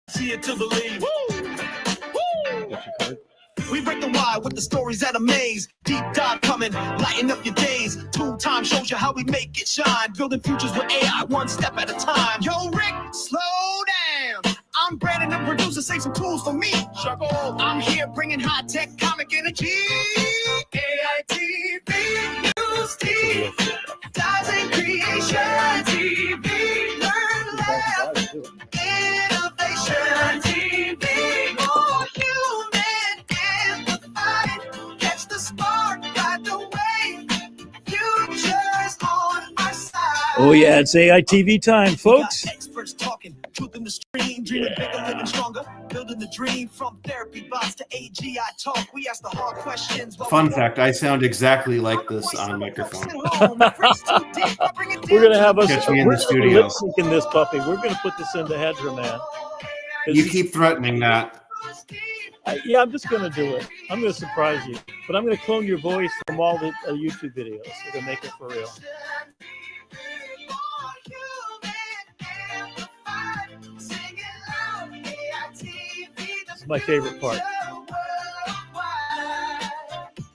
See it to believe. Woo! Woo! We break the wire with the stories that amaze. Deep dive coming, lighten up your days. 2 Time shows you how we make it shine. Building futures with AI, one step at a time. Yo, Rick, slow down. I'm Brandon, the producer. Save some tools for me. Shuckle. I'm here bringing high-tech comic energy. AITV News Team. Dives in creation. TV. Learn, laugh. Innovation. TV. More human amplified. Catch the spark, ride the wave. Futures on our side. Oh, yeah, it's AITV time, folks. Experts talking, truth in the stream, dreaming bigger, living stronger, building the dream. From therapy bots to AGI talk, we ask the hard questions. Fun fact, I sound exactly like this on microphone. We're going to have us Catch me in the studio. lip syncing this puppy. We're going to put this into Hedra, man. You keep threatening that. Yeah, I'm just going to do it. I'm going to surprise you. But I'm going to clone your voice from all the YouTube videos. We're going to make it for real. It's my favorite part.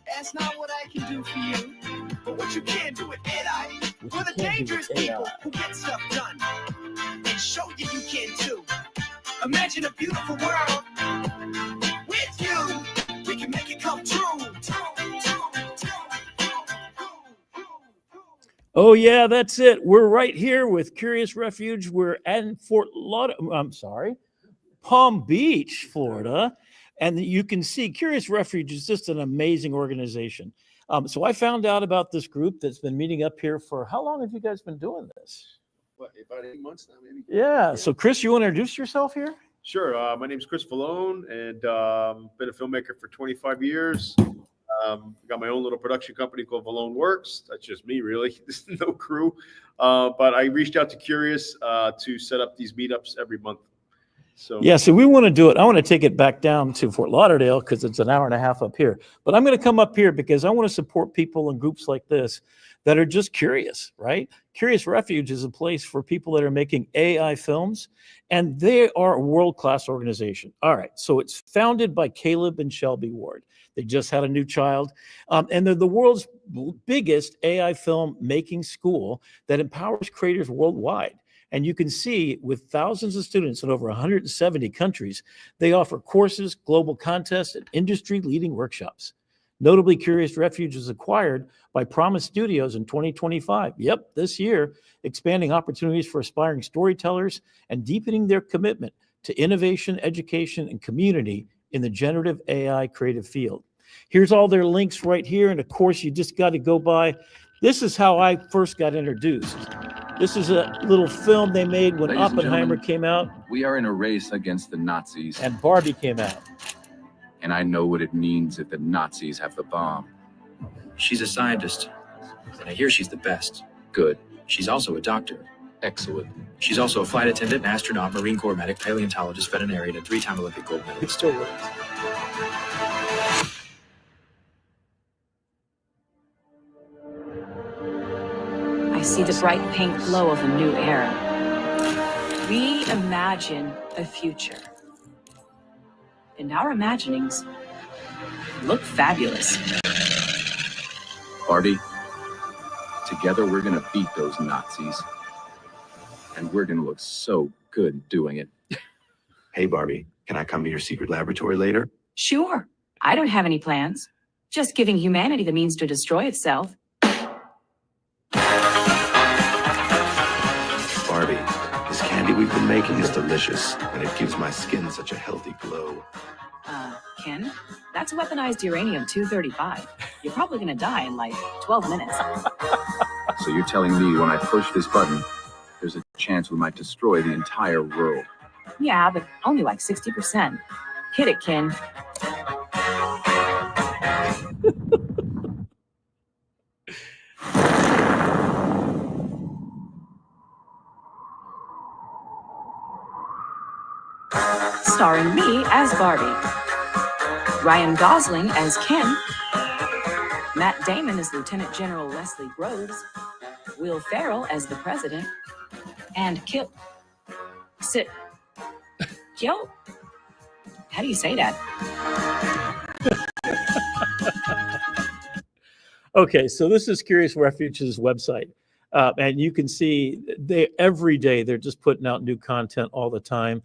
That's not what I can do for you, but what you can do with AI. We're the dangerous people who get stuff done and show you you can too. Imagine a beautiful world with you. We can make it come true. Oh, yeah, that's it. We're right here with Curious Refuge. We're in Palm Beach, Florida. And you can see Curious Refuge is just an amazing organization. So I found out about this group that's been meeting up here for, how long have you guys been doing this? What, about 8 months now, maybe? Yeah. So Chris, you want to introduce yourself here? Sure. My name is Chris Vallone, and been a filmmaker for 25 years. Got my own little production company called Vallone Works. That's just me, really. There's no crew. But I reached out to Curious to set up these meetups every month. So yeah, so we want to do it. I want to take it back down to Fort Lauderdale because it's an hour and a half up here. But I'm going to come up here because I want to support people and groups like this that are just curious, right? Curious Refuge is a place for people that are making AI films, and they are a world-class organization. All right, so it's founded by Caleb and Shelby Ward. They just had a new child, and they're the world's biggest AI film making school that empowers creators worldwide. And you can see with thousands of students in over 170 countries, they offer courses, global contests, and industry-leading workshops. Notably, Curious Refuge was acquired by Promise Studios in 2025. Yep, this year, expanding opportunities for aspiring storytellers and deepening their commitment to innovation, education, and community in the generative AI creative field. Here's all their links right here. And of course, you just got to go by. This is how I first got introduced. This is a little film they made when Oppenheimer came out. We are in a race against the Nazis. And Barbie came out. And I know what it means if the Nazis have the bomb. She's a scientist, and I hear she's the best. Good. She's also a doctor. Excellent. She's also a flight attendant, an astronaut, Marine Corps medic, paleontologist, veterinarian, and 3-time Olympic gold medalist. It still works. I see the bright pink glow of a new era. We imagine a future. And our imaginings look fabulous. Barbie, together we're gonna beat those Nazis. And we're gonna look so good doing it. Hey, Barbie, can I come to your secret laboratory later? Sure. I don't have any plans. Just giving humanity the means to destroy itself. Barbie, this candy we've been making is delicious, and it gives my skin such a healthy glow. Ken, that's weaponized uranium-235. You're probably gonna die in like 12 minutes. So you're telling me when I push this button, there's a chance we might destroy the entire world? Yeah, but only like 60%. Hit it, Ken. Starring me as Barbie, Ryan Gosling as Ken, Matt Damon as Lieutenant General Leslie Groves, Will Ferrell as the President, and Kip. Sit. Yo, how do you say that? Okay, so this is Curious Refuge's website. And you can see every day they're just putting out new content all the time.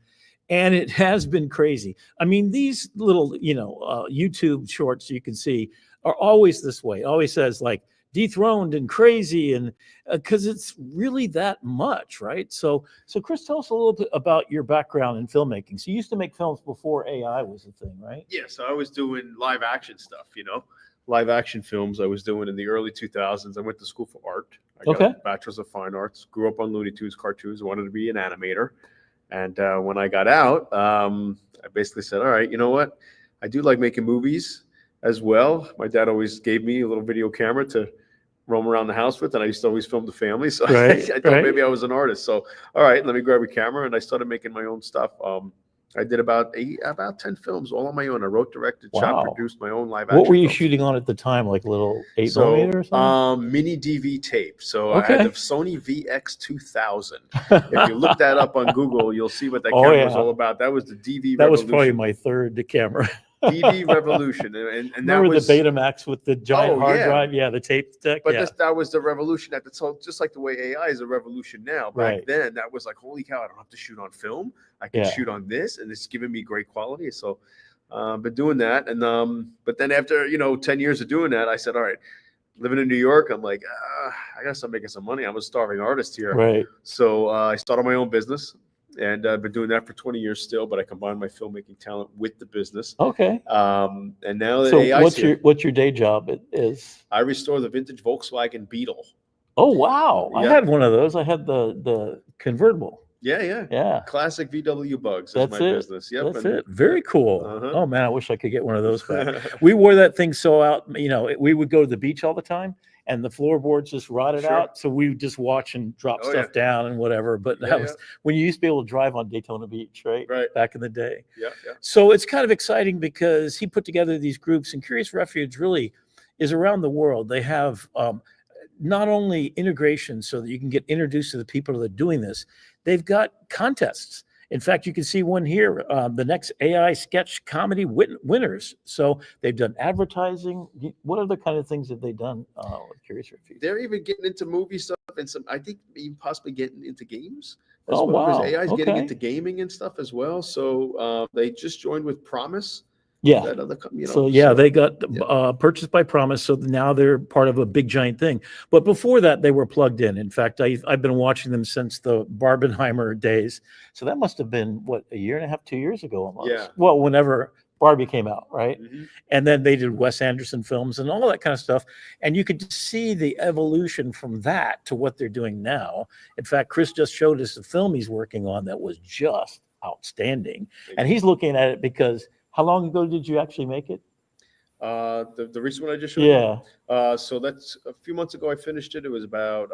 And it has been crazy. I mean, these little, YouTube shorts you can see are always this way. It always says like dethroned and crazy, and because it's really that much, right? So Chris, tell us a little bit about your background in filmmaking. So you used to make films before AI was a thing, right? Yeah, so I was doing live action stuff, live action films I was doing in the early 2000s. I went to school for art. I got a bachelor's of fine arts, grew up on Looney Tunes cartoons, wanted to be an animator. And when I got out, I basically said, all right, you know what? I do like making movies as well. My dad always gave me a little video camera to roam around the house with, and I used to always film the family. So I thought maybe I was an artist. So, all right, let me grab a camera. And I started making my own stuff. I did about 10 films all on my own. I wrote, directed, shot, produced my own live action. What were you films. shooting on at the time? Like little 8mm or something? Mini DV tape. So I had the Sony VX2000. If you look that up on Google, you'll see what that camera was all about. That was the DV That revolution. was probably my third camera. DV revolution. And remember that was the Betamax with the giant hard drive? Yeah, the tape deck. But that was the revolution at the time, just like the way AI is a revolution now. Back then, that was like, holy cow, I don't have to shoot on film. I can shoot on this, and it's giving me great quality. So, but doing that, and but then after 10 years of doing that, I said, all right, living in New York, I'm like, I gotta start making some money. I'm a starving artist here. Right. So I started my own business, and I've been doing that for 20 years still. But I combine my filmmaking talent with the business. Okay. And now that So AI what's your day job? It is. I restore the vintage Volkswagen Beetle. Oh wow! Yeah. I had one of those. I had the convertible. Yeah. Classic VW bugs. That's my business. Yep. That's it. Very cool. Oh man, I wish I could get one of those back. We wore that thing so out. We would go to the beach all the time, and the floorboards just rotted out. So we would just watch and drop stuff down and whatever. But that was when you used to be able to drive on Daytona Beach, right? Right. Back in the day. Yeah. So it's kind of exciting because he put together these groups, and Curious Refuge really is around the world. They have not only integration so that you can get introduced to the people that are doing this, they've got contests. In fact, you can see one here, the next AI sketch comedy winners. So they've done advertising. What other kind of things have they done with Curious Refuge? They're even getting into movie stuff and I think even possibly getting into games as well. Because AI is getting into gaming and stuff as well. So they just joined with Promise. Yeah. That other, they got purchased by Promise. So now they're part of a big giant thing. But before that, they were plugged in. In fact, I've been watching them since the Barbenheimer days. So that must have been a year and a half, 2 years ago almost. Yeah. Well, whenever Barbie came out, right? Mm-hmm. And then they did Wes Anderson films and all that kind of stuff. And you could see the evolution from that to what they're doing now. In fact, Chris just showed us a film he's working on that was just outstanding. And he's looking at it because how long ago did you actually make it? The recent one I just showed you? So that's a few months ago I finished it. It was about,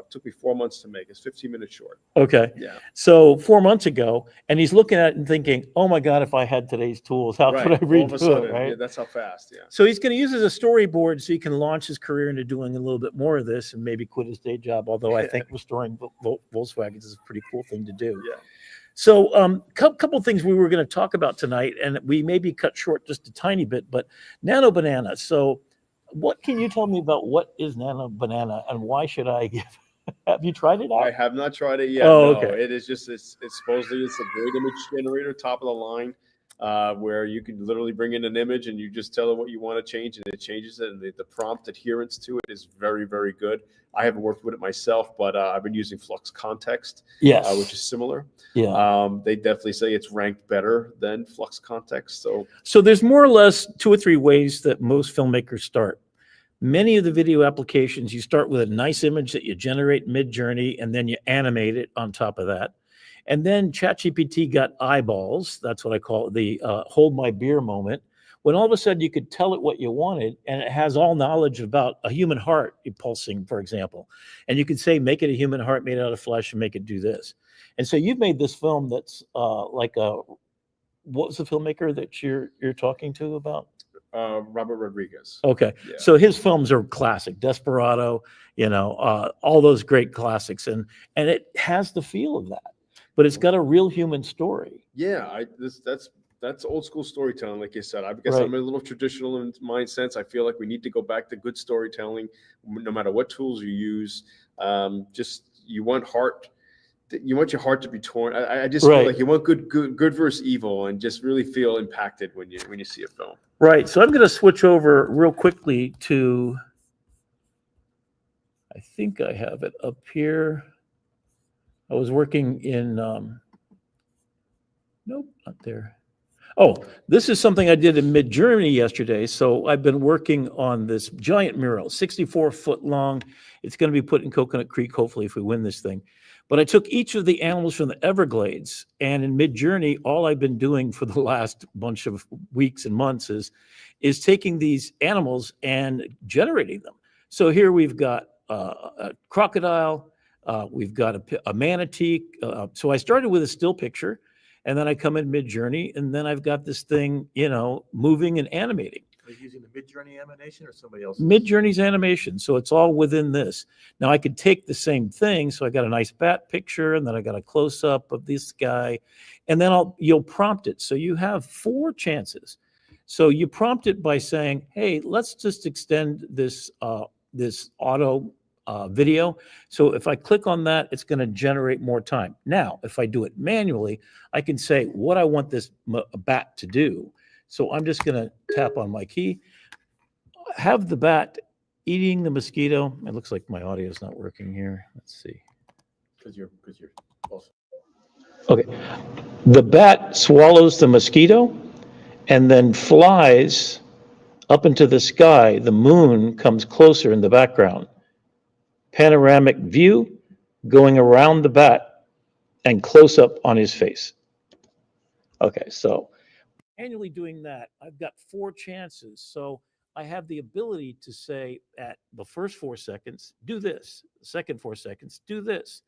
took me 4 months to make. It's 15 minutes short. Okay. Yeah. So 4 months ago, and he's looking at it and thinking, oh my God, if I had today's tools, how could I redo it, right? Yeah, that's how fast, So he's going to use it as a storyboard so he can launch his career into doing a little bit more of this and maybe quit his day job, although I think restoring Volkswagens is a pretty cool thing to do. Yeah. So couple of things we were going to talk about tonight, and we maybe cut short just a tiny bit, but Nano Banana. So what can you tell me about what is Nano Banana and why should I have you tried it out? I have not tried it yet. Oh, no, okay. It is just, it's supposedly it's a great image generator, top of the line, where you can literally bring in an image and you just tell it what you want to change and it changes it. And the prompt adherence to it is very, very good. I haven't worked with it myself, but I've been using Flux Context, which is similar. Yeah. They definitely say it's ranked better than Flux Context. So there's more or less 2 or 3 ways that most filmmakers start. Many of the video applications, you start with a nice image that you generate mid-journey, and then you animate it on top of that. And then ChatGPT got eyeballs. That's what I call it, the hold my beer moment. When all of a sudden you could tell it what you wanted, and it has all knowledge about a human heart pulsing, for example. And you could say, make it a human heart made out of flesh and make it do this. And so you've made this film that's what was the filmmaker that you're talking to about? Robert Rodriguez. Okay. Yeah. So his films are classic, Desperado, all those great classics. And it has the feel of that. but it's got a real human story. Yeah, that's old school storytelling, like you said. I guess Right. I'm a little traditional in my sense. I feel like we need to go back to good storytelling, no matter what tools you use. Just you want your heart to be torn. I just Right. feel like you want good versus evil, and just really feel impacted when you see a film. Right. So I'm going to switch over real quickly to, I think I have it up here. I was working in, nope, not there. Oh, this is something I did in Mid-Journey yesterday. So I've been working on this giant mural, 64 foot long. It's going to be put in Coconut Creek, hopefully, if we win this thing. But I took each of the animals from the Everglades, and in Mid-Journey, all I've been doing for the last bunch of weeks and months is taking these animals and generating them. So here we've got a crocodile, we've got a manatee. So I started with a still picture, and then I come in Mid-Journey, and then I've got this thing, moving and animating. Are you using the Mid-Journey animation or somebody else's? Mid-Journey's animation, so it's all within this. Now I could take the same thing, so I got a nice bat picture, and then I got a close-up of this guy, and then you'll prompt it. So you have 4 chances. So you prompt it by saying, hey, let's just extend this auto video. So if I click on that, it's going to generate more time. Now, if I do it manually, I can say what I want this bat to do. So I'm just going to tap on my key, have the bat eating the mosquito. It looks like my audio is not working here. Let's see. Because you're also. Okay. The bat swallows the mosquito and then flies up into the sky. The moon comes closer in the background. Panoramic view going around the bat and close up on his face. Okay, so manually doing that, I've got 4 chances. So I have the ability to say at the first 4 seconds, do this, the second 4 seconds, do this,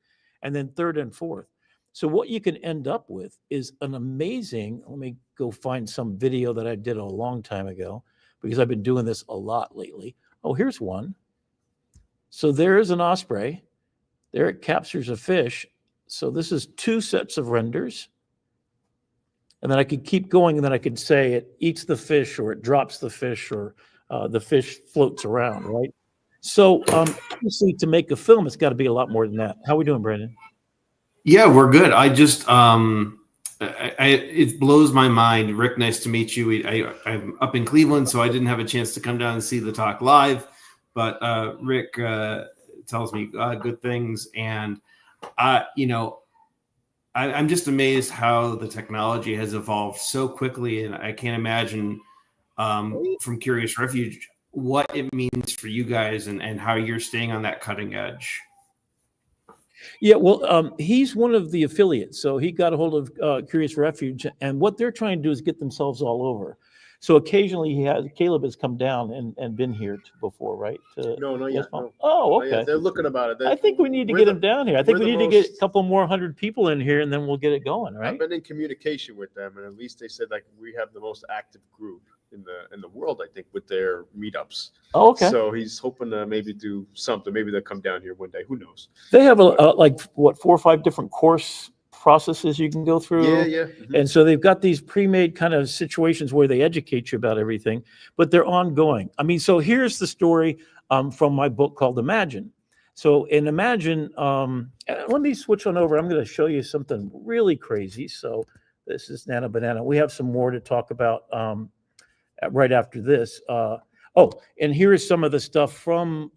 and then third and fourth. So what you can end up with is an amazing, let me go find some video that I did a long time ago, because I've been doing this a lot lately. Oh, here's one. So there is an osprey. There it captures a fish. So this is 2 sets of renders. And then I could keep going, and then I could say it eats the fish, or it drops the fish, or the fish floats around, right? So obviously to make a film, it's got to be a lot more than that. How are we doing, Brandon? Yeah, we're good. I just it blows my mind. Rick, nice to meet you. I'm up in Cleveland, so I didn't have a chance to come down and see the talk live. But Rick tells me good things, and I'm just amazed how the technology has evolved so quickly, and I can't imagine from Curious Refuge what it means for you guys and how you're staying on that cutting edge. Yeah, well, he's one of the affiliates, so he got a hold of Curious Refuge, and what they're trying to do is get themselves all over. So occasionally Caleb has come down and been here before, right? No, not yet. No. Oh, Not yet. okay. They're looking about it. I think we need to get him down here. I think we need to get a most- couple more 100 people in here, and then we'll get it going, right? I've been in communication with them, and at least they said like we have the most active group in the world, I think, with their meetups. Oh, okay. So he's hoping to maybe do something. Maybe they'll come down here one day. Who knows? They have like 4 or 5 different course processes you can go through. Yeah. Mhm. And so they've got these pre-made kind of situations where they educate you about everything, but they're ongoing. I mean, so here's the story from my book called Imagine. So in Imagine, let me switch on over. I'm going to show you something really crazy. So this is Nana Banana. We have some more to talk about right after this. And here is some of the stuff from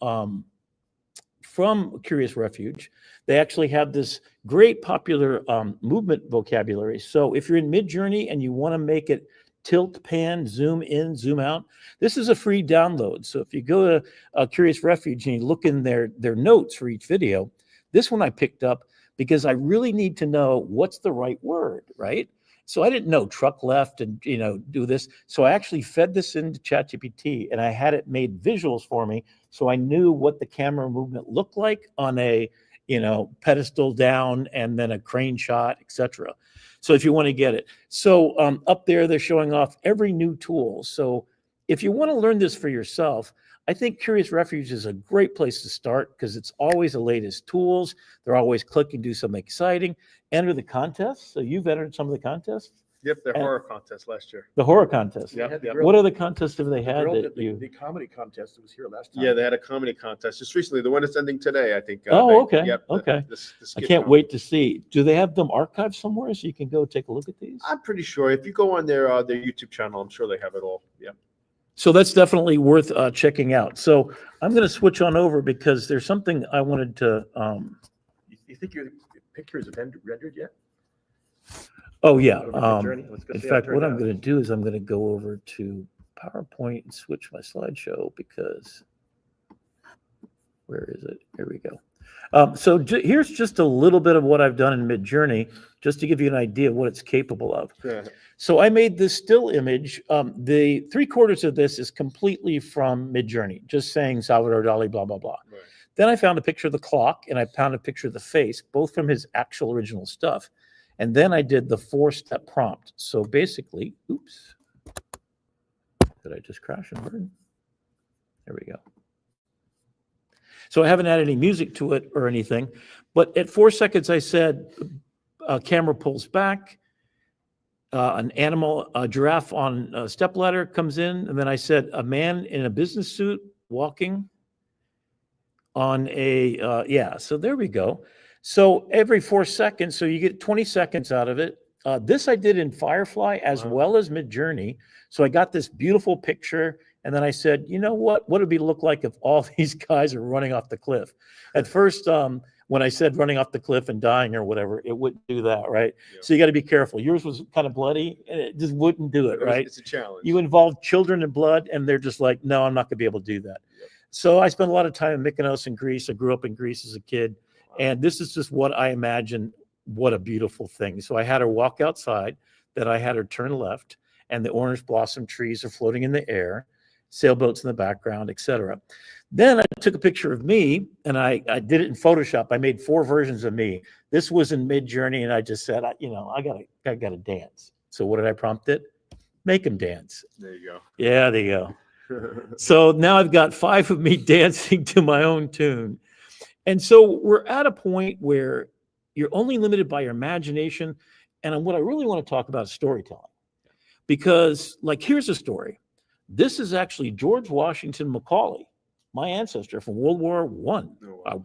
Curious Refuge. They actually have this great popular movement vocabulary. So if you're in Mid-Journey and you want to make it tilt, pan, zoom in, zoom out, this is a free download. So if you go to Curious Refuge and you look in their notes for each video, this one I picked up because I really need to know what's the right word, right? So I didn't know truck left and, do this. So I actually fed this into ChatGPT, and I had it made visuals for me. So I knew what the camera movement looked like on a, pedestal down and then a crane shot, etc. So if you want to get it. So up there, they're showing off every new tool. So if you want to learn this for yourself, I think Curious Refuge is a great place to start because it's always the latest tools. They're always click and do something exciting. Enter the contest. So you've entered some of the contests? Yep, their And- horror contest last year. The horror contest. Yep, yep. What other contests have they The had girl that did the, you? the comedy contest that was here last time. Yeah, they had a comedy contest just recently. The one that's ending today, I think. Oh, they- okay, Yep. okay. The I skit can't comedy. wait to see. Do they have them archived somewhere so you can go take a look at these? I'm pretty sure if you go on their YouTube channel, I'm sure they have it all. Yeah. So that's definitely worth checking out. So I'm going to switch on over because there's something I wanted to. You think your picture is rendered yet? Oh yeah. Over Midjourney? Let's go In see how it fact, what turned I'm out. going to do is I'm going to go over to PowerPoint and switch my slideshow because where is it? Here we go. So here's just a little bit of what I've done in Midjourney, just to give you an idea of what it's capable of. Yeah. So I made this still image. The 3/4 of this is completely from Midjourney, just saying Salvador Dali, blah, blah, blah. Right. Then I found a picture of the clock and I found a picture of the face, both from his actual original stuff. And then I did the 4-step prompt. So basically, oops, did I just crash and burn? There we go. So I haven't added any music to it or anything, but at 4 seconds, I said, camera pulls back, an animal, a giraffe on a stepladder comes in, and then I said, a man in a business suit walking on a, yeah, so there we go. So every 4 seconds, so you get 20 seconds out of it. This I did in Firefly as well as Midjourney. So I got this beautiful picture. And then I said, you know what would it look like if all these guys are running off the cliff? At first, when I said running off the cliff and dying or whatever, it wouldn't do that, right? Yeah. So you got to be careful. Yours was kind of bloody and it just wouldn't do it, right? It's a challenge. You involve children in blood and they're just like, no, I'm not going to be able to do that. Yep. So I spent a lot of time in Mykonos and Greece. I grew up in Greece as a kid. And this is just what I imagine. What a beautiful thing. So I had her walk outside, then I had her turn left, and the orange blossom trees are floating in the air, sailboats in the background, etc. Then I took a picture of me and I did it in Photoshop. I made 4 versions of me. This was in Midjourney, and I just said, I gotta dance. So what did I prompt it? Make them dance. There you Yeah, there you go. go. So now I've got 5 of me dancing to my own tune. And so we're at a point where you're only limited by your imagination. And what I really want to talk about is storytelling. Because, like, here's a story. This is actually George Washington Macaulay, my ancestor from World War I. Not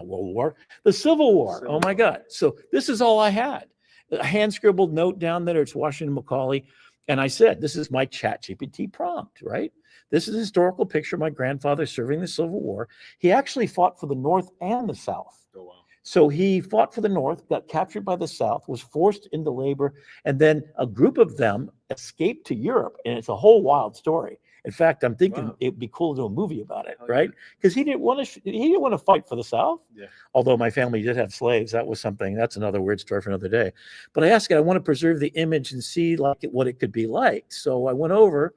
World War, the Civil War. Oh my God. So this is all I had. A hand scribbled note down there. It's Washington Macaulay. And I said, this is my ChatGPT prompt, right? This is a historical picture of my grandfather serving the Civil War. He actually fought for the North and the South. Oh, wow. So he fought for the North, got captured by the South, was forced into labor, and then a group of them escaped to Europe. And it's a whole wild story. In fact, I'm thinking it'd be cool to do a movie about it, right? Because he didn't want to fight for the South. Yeah. Although my family did have slaves, that was something. That's another weird story for another day. But I asked it, I want to preserve the image and see what it could be like. So I went over.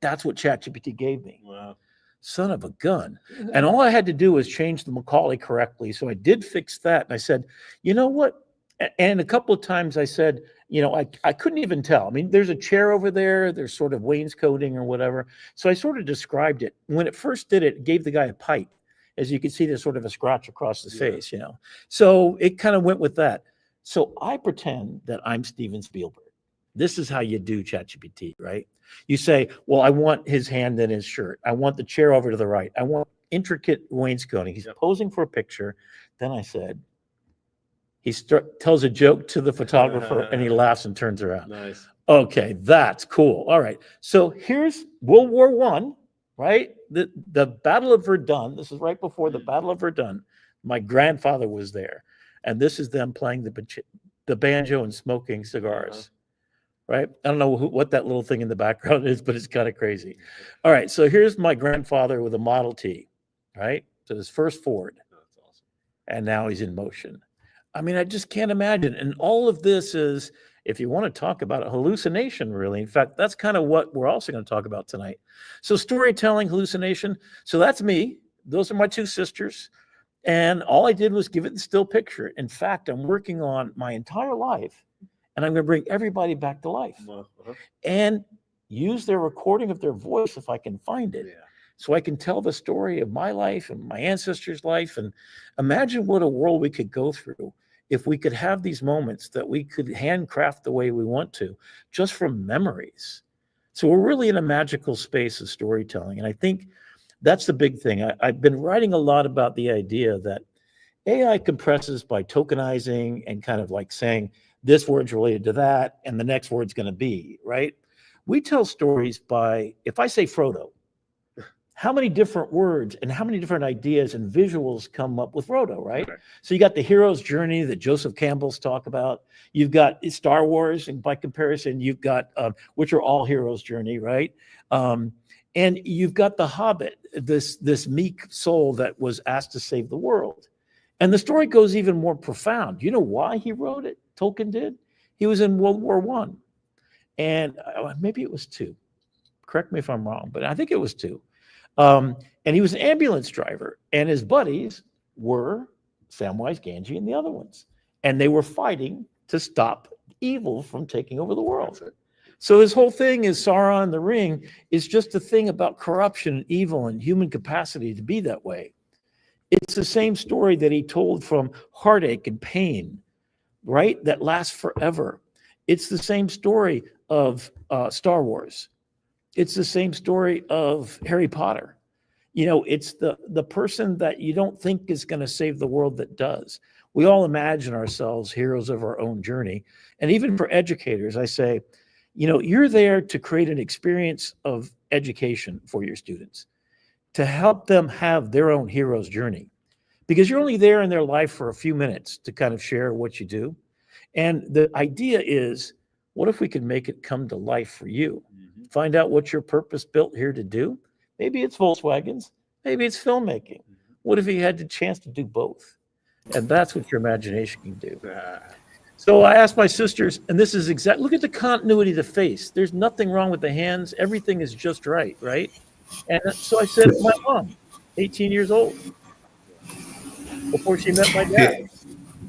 That's what ChatGPT gave me. Wow. Son of a gun. And all I had to do was change the Macaulay correctly. So I did fix that. And I said, you know what? And a couple of times I said, I couldn't even tell. I mean, there's a chair over there. There's sort of wainscoting or whatever. So I sort of described it. When it first did it, it gave the guy a pipe. As you can see, there's sort of a scratch across his face, So it kind of went with that. So I pretend that I'm Steven Spielberg. This is how you do ChatGPT, right? You say, well, I want his hand in his shirt. I want the chair over to the right. I want intricate wainscoting. He's posing for a picture. Then I said, he tells a joke to the photographer and he laughs and turns around. Nice. Okay, that's cool. All right. So here's World War I, right? The Battle of Verdun. This is right before the Battle of Verdun. My grandfather was there. And this is them playing the banjo and smoking cigars. Right? I don't know what that little thing in the background is, but it's kind of crazy. All right. So here's my grandfather with a Model T, right? So his first Ford. That's awesome. And now he's in motion. I mean, I just can't imagine. And all of this is, if you want to talk about a hallucination, really. In fact, that's kind of what we're also going to talk about tonight. So storytelling, hallucination. So that's me. Those are my 2 sisters. And all I did was give it the still picture. In fact, I'm working on my entire life. And I'm going to bring everybody back to life and use their recording of their voice if I can find it. Yeah. so I can tell the story of my life and my ancestors' life. And imagine what a world we could go through if we could have these moments that we could handcraft the way we want to, just from memories. So we're really in a magical space of storytelling. And I think that's the big thing. I've been writing a lot about the idea that AI compresses by tokenizing and kind of like saying this word's related to that and the next word's going to be, right? We tell stories by, if I say Frodo, how many different words and how many different ideas and visuals come up with Frodo, right? So you got the hero's journey that Joseph Campbell's talk about. You've got Star Wars, and by comparison, you've got, which are all hero's journey, right? And you've got the Hobbit, this meek soul that was asked to save the world. And the story goes even more profound. You know why he wrote it? Tolkien did. He was in World War I. And maybe it was II. Correct me if I'm wrong, but I think it was II. And he was an ambulance driver, and his buddies were Samwise Gamgee and the other ones. And they were fighting to stop evil from taking over the world. So his whole thing is Sauron the Ring is just a thing about corruption and evil and human capacity to be that way. It's the same story that he told from heartache and pain, right? That lasts forever. It's the same story of Star Wars. It's the same story of Harry Potter. You know, it's the person that you don't think is going to save the world that does. We all imagine ourselves heroes of our own journey. And even for educators, I say, you know, you're there to create an experience of education for your students, to help them have their own hero's journey, because you're only there in their life for a few minutes to kind of share what you do. And the idea is, what if we could make it come to life for you? Find out what your purpose built here to do. Maybe it's Volkswagens, maybe it's filmmaking. What if you had the chance to do both? And that's what your imagination can do. So I asked my sisters, and this is exact, look at the continuity of the face. There's nothing wrong with the hands. Everything is just right, right? And so I said, my mom, 18 years old, before she met my dad.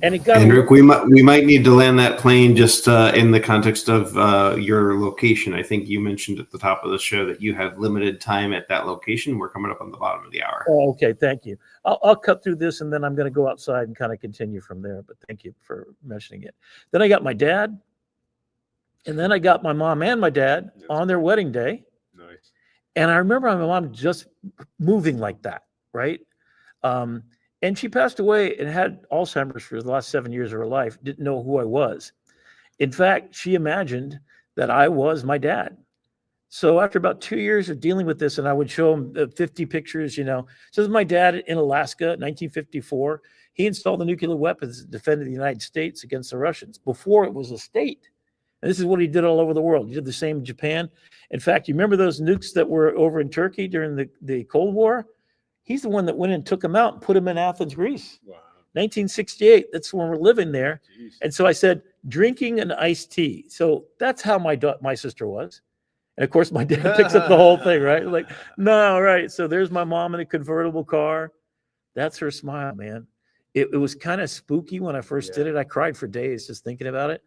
And it got Hendrik, we might need to land that plane just in the context of your location. I think you mentioned at the top of the show that you had limited time at that location. We're coming up on the bottom of the hour. Oh, okay, thank you. I'll cut through this, and then I'm going to go outside and kind of continue from there. But thank you for mentioning it. Then I got my dad, and then I got my mom and my dad on their wedding day. Nice. And I remember my mom just moving like that, right? And she passed away and had Alzheimer's for the last 7 years of her life, didn't know who I was. In fact, she imagined that I was my dad. So after about 2 years of dealing with this, and I would show him 50 pictures, you know, so this is my dad in Alaska, 1954. He installed the nuclear weapons that defended the United States against the Russians before it was a state. And this is what he did all over the world. He did the same in Japan. In fact, you remember those nukes that were over in Turkey during the Cold War? He's the one that went and took them out and put them in Athens, Greece. Wow. 1968, that's when we're living there. Jeez. And so I said, drinking an iced tea. So that's how my sister was. And of course, my dad picks up the whole thing, right? Like, no, right. So there's my mom in a convertible car. That's her smile, man. It was kind of spooky when I first did it. I cried for days just thinking about it.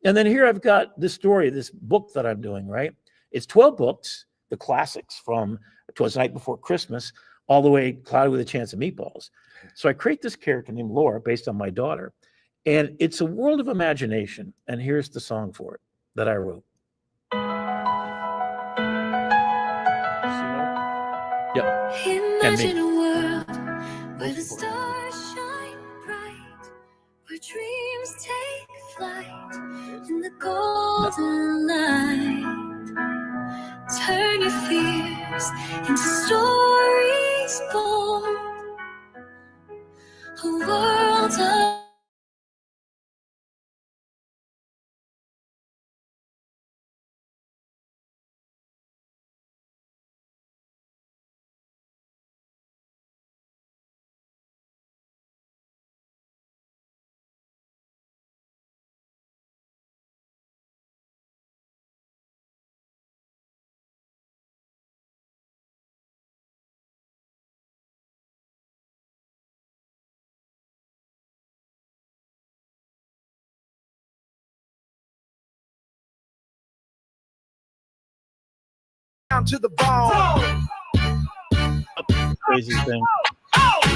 And then here I've got this story, this book that I'm doing, right? It's 12 books, the classics from 'Twas the Night Before Christmas, all the way Cloudy with a Chance of Meatballs. So I create this character named Laura based on my daughter. And it's a world of imagination. And here's the song for it that I wrote. Yep. Imagine a world where the stars shine bright, where dreams take flight in the golden light. Turn your fears into stories born. A world of down to the bone. Crazy thing.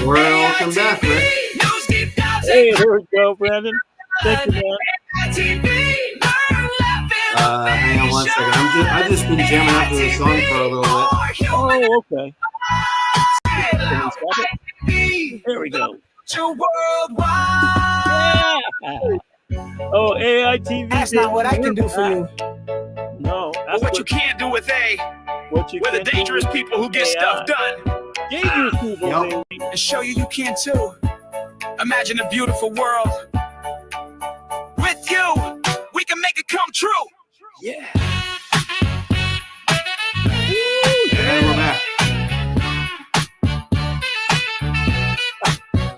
Welcome back, Rick. Hey, here we go, Brandon. Thank you, man. Hang on one second. I've just been jamming out to this song for a little bit. Oh, okay. Can we stop it? There we go. Yeah. Oh, AITV. That's not what I can do for you. No. But what you can do with A, we're the dangerous people who get stuff done. Dangerous people, Yep. baby. And show you can too. Imagine a beautiful world. With you, we can make it come true. Yeah. And we're back.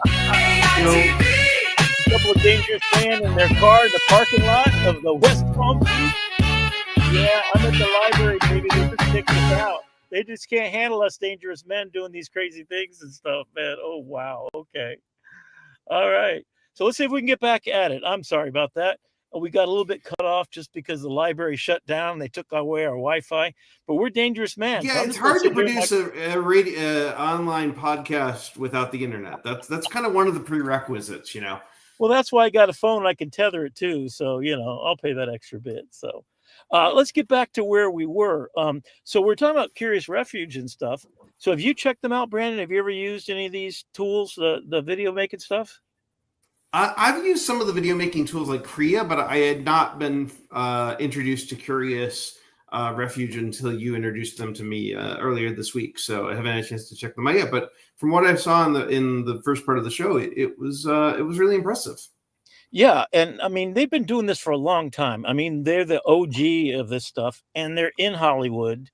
AITV. A couple of dangerous men in their car in the parking lot of the West Palm Beach. Yeah, I'm at the library, baby. They just kicked us out. They just can't handle us dangerous men doing these crazy things and stuff, man. Oh, wow. Okay. All right. So let's see if we can get back at it. I'm sorry about that. We got a little bit cut off just because the library shut down. They took away our Wi-Fi, but we're dangerous men. Yeah, it's hard to produce a radio online podcast without the internet. That's kind of one of the prerequisites, you know. Well, that's why I got a phone I can tether it to. So, you know, I'll pay that extra bit. So let's get back to where we were. So we're talking about Curious Refuge and stuff. So have you checked them out, Brandon? Have you ever used any of these tools, the video making stuff? I've used some of the video making tools like Kriya, but I had not been introduced to Curious Refuge until you introduced them to me earlier this week. So I haven't had a chance to check them out yet. But from what I saw in the first part of the show, it was really impressive. Yeah, and I mean they've been doing this for a long time. I mean they're the OG of this stuff, and they're in Hollywood.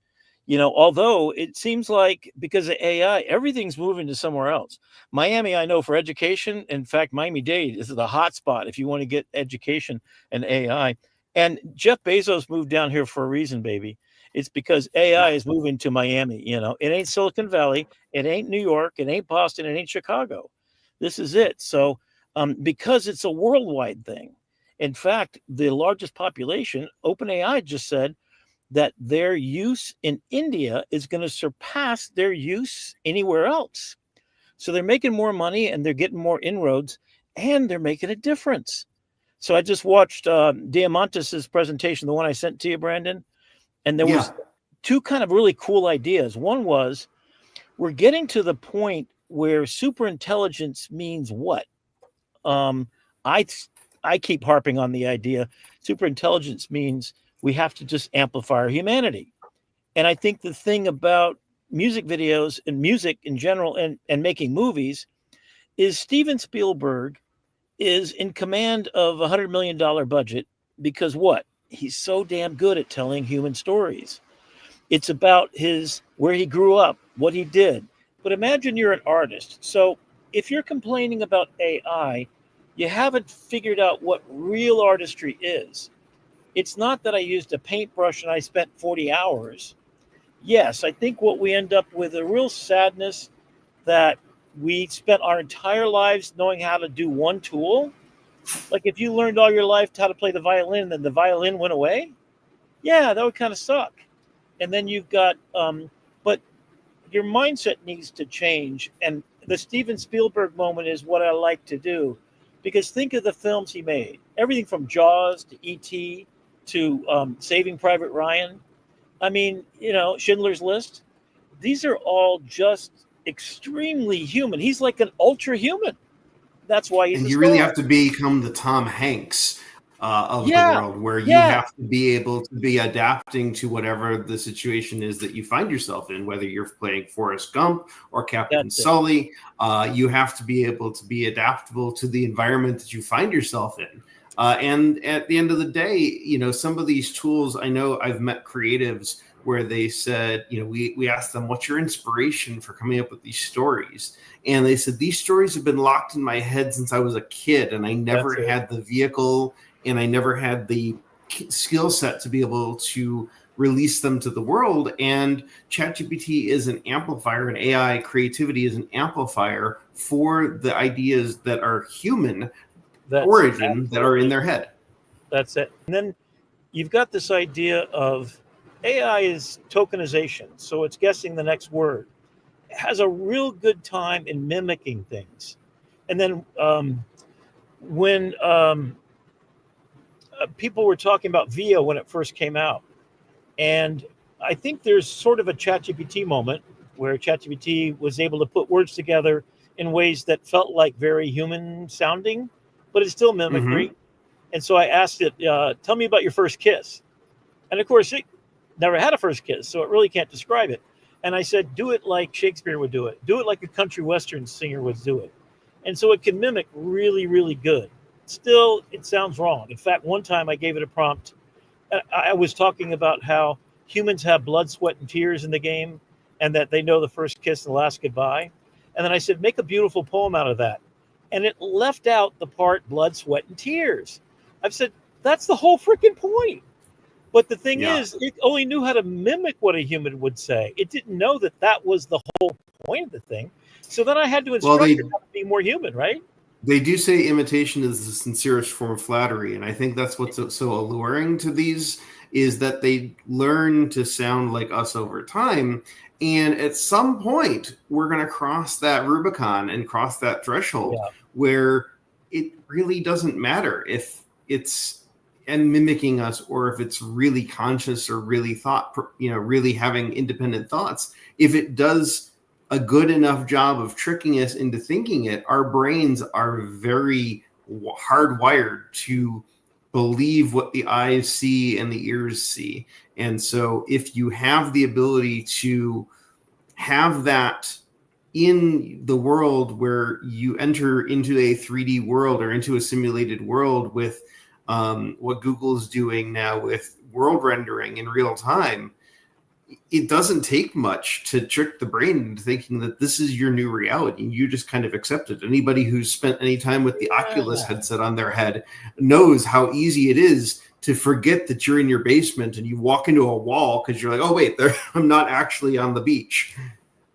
You know, although it seems like because of AI, everything's moving to somewhere else. Miami, I know for education. In fact, Miami-Dade is the hot spot if you want to get education and AI. And Jeff Bezos moved down here for a reason, baby. It's because AI is moving to Miami. You know, it ain't Silicon Valley, it ain't New York, it ain't Boston, it ain't Chicago. This is it. So because it's a worldwide thing. In fact, the largest population, OpenAI just said, that their use in India is going to surpass their use anywhere else. So they're making more money and they're getting more inroads and they're making a difference. So I just watched Diamantis's presentation, the one I sent to you, Brandon, and there was two kind of really cool ideas. One was we're getting to the point where superintelligence means what? I keep harping on the idea superintelligence means we have to just amplify our humanity. And I think the thing about music videos and music in general and making movies is Steven Spielberg is in command of $100 million budget because what? He's so damn good at telling human stories. It's about where he grew up, what he did. But imagine you're an artist. So if you're complaining about AI, you haven't figured out what real artistry is. It's not that I used a paintbrush and I spent 40 hours. Yes, I think what we end up with a real sadness that we spent our entire lives knowing how to do one tool. Like if you learned all your life how to play the violin and then the violin went away, yeah, that would kind of suck. And then you've got, but your mindset needs to change. And the Steven Spielberg moment is what I like to do. Because think of the films he made. Everything from Jaws to E.T., to Saving Private Ryan. I mean, you know, Schindler's List. These are all just extremely human. He's like an ultra human. That's why he's. And you really have to become the Tom Hanks of the world, where you have to be able to be adapting to whatever the situation is that you find yourself in, whether you're playing Forrest Gump or Captain Sully. You have to be able to be adaptable to the environment that you find yourself in. And at the end of the day, you know, some of these tools, I know I've met creatives where they said, you know, we asked them, what's your inspiration for coming up with these stories? And they said, these stories have been locked in my head since I was a kid, and I never had the vehicle and I never had the skill set to be able to release them to the world. And ChatGPT is an amplifier, and AI creativity is an amplifier for the ideas that are human origin that are in their head. That's it. And then you've got this idea of AI is tokenization. So it's guessing the next word. has a real good time in mimicking things. And then when people were talking about VIA when it first came out, and I think there's sort of a ChatGPT moment where ChatGPT was able to put words together in ways that felt like very human sounding, but it's still mimicry. Mm-hmm. And so I asked it, tell me about your first kiss. And of course, it never had a first kiss, so it really can't describe it. And I said, do it like Shakespeare would do it. Do it like a country western singer would do it. And so it can mimic really, really good. Still, it sounds wrong. In fact, one time I gave it a prompt. I was talking about how humans have blood, sweat, and tears in the game, and that they know the first kiss and the last goodbye. And then I said, make a beautiful poem out of that. And it left out the part blood, sweat, and tears. I've said, that's the whole freaking point. But the thing is, it only knew how to mimic what a human would say. It didn't know that that was the whole point of the thing. So then I had to instruct it how to be more human, right? They do say imitation is the sincerest form of flattery. And I think that's what's so alluring to these, is that they learn to sound like us over time. And at some point, we're going to cross that Rubicon and cross that threshold where it really doesn't matter if it's and mimicking us or if it's really conscious or really really having independent thoughts. If it does a good enough job of tricking us into thinking it, our brains are very hardwired to believe what the eyes see and the ears see. And so if you have the ability to have that in the world where you enter into a 3D world or into a simulated world with what Google is doing now with world rendering in real time, it doesn't take much to trick the brain into thinking that this is your new reality. You just kind of accept it. Anybody who's spent any time with the Oculus headset on their head knows how easy it is to forget that you're in your basement and you walk into a wall because you're like, oh, wait, I'm not actually on the beach.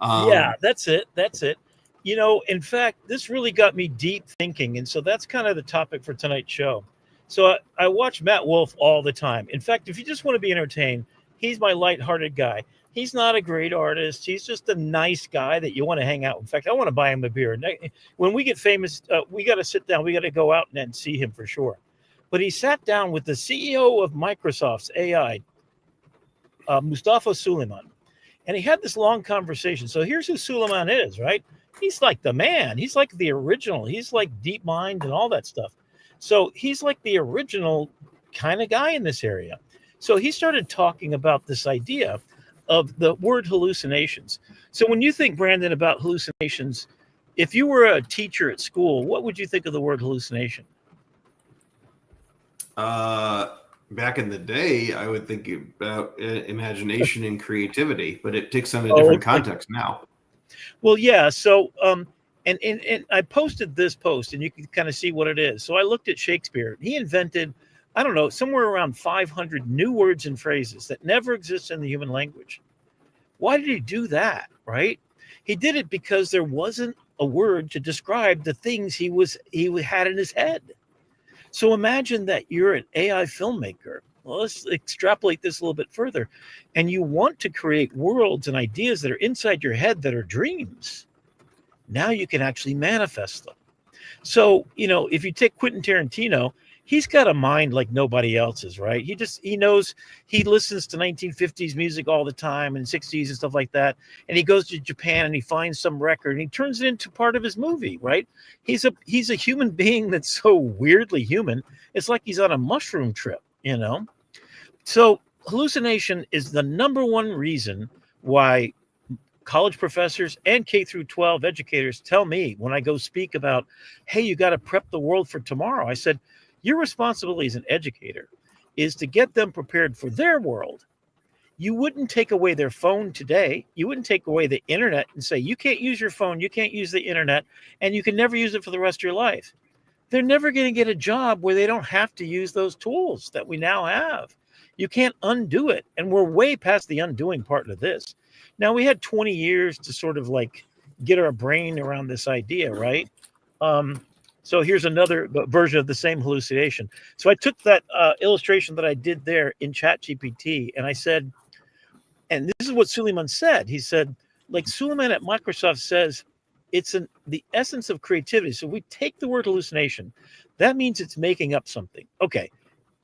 That's it. You know, in fact, this really got me deep thinking. And so that's kind of the topic for tonight's show. So I watch Matt Wolf all the time. In fact, if you just want to be entertained, he's my lighthearted guy. He's not a great artist. He's just a nice guy that you want to hang out with. In fact, I want to buy him a beer. When we get famous, we got to sit down. We got to go out and see him for sure. But he sat down with the CEO of Microsoft's AI, Mustafa Suleyman. And he had this long conversation. So here's who Suleyman is, right? He's like the man. He's like the original. He's like DeepMind and all that stuff. So he's like the original kind of guy in this area. So he started talking about this idea of the word hallucinations. So when you think, Brandon, about hallucinations, if you were a teacher at school, what would you think of the word hallucination? Back in the day, I would think about imagination and creativity, but it takes on a different context now. Well, yeah. So, and I posted this post and you can kind of see what it is. So I looked at Shakespeare. He invented, I don't know, somewhere around 500 new words and phrases that never exist in the human language. Why did he do that, right? He did it because there wasn't a word to describe the things he had in his head. So imagine that you're an AI filmmaker. Well, let's extrapolate this a little bit further. And you want to create worlds and ideas that are inside your head that are dreams. Now you can actually manifest them. So, you know, if you take Quentin Tarantino, he's got a mind like nobody else's, right? He knows, he listens to 1950s music all the time and 60s and stuff like that. And he goes to Japan and he finds some record and he turns it into part of his movie, right? He's a human being that's so weirdly human. It's like he's on a mushroom trip, you know? So hallucination is the number one reason why college professors and K through 12 educators tell me when I go speak about, hey, you got to prep the world for tomorrow. I said, your responsibility as an educator is to get them prepared for their world. You wouldn't take away their phone today. You wouldn't take away the internet and say, you can't use your phone, you can't use the internet, and you can never use it for the rest of your life. They're never going to get a job where they don't have to use those tools that we now have. You can't undo it. And we're way past the undoing part of this. Now, we had 20 years to sort of like get our brain around this idea, right? So here's another version of the same hallucination. So I took that illustration that I did there in ChatGPT, and I said, and this is what Suleiman said. He said, like Suleiman at Microsoft says, it's the essence of creativity. So if we take the word hallucination, that means it's making up something. Okay,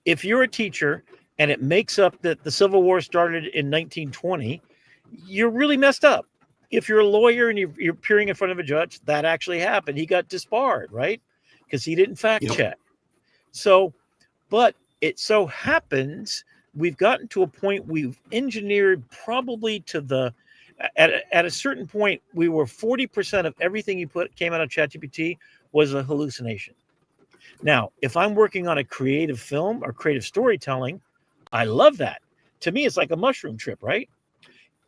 if you're a teacher and it makes up that the Civil War started in 1920, you're really messed up. If you're a lawyer and you're appearing in front of a judge, that actually happened. He got disbarred, right? Because he didn't fact check. So, but it so happens we've gotten to a point we've engineered probably to the, at a certain point, we were 40% of everything you came out of ChatGPT was a hallucination. Now, if I'm working on a creative film or creative storytelling, I love that. To me, it's like a mushroom trip, right?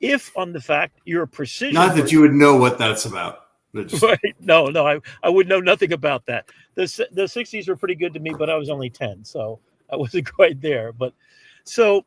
If on the fact you're a precision. Not that you would know what that's about. Right. No, I would know nothing about that. The 60s were pretty good to me, but I was only 10, so I wasn't quite there. But so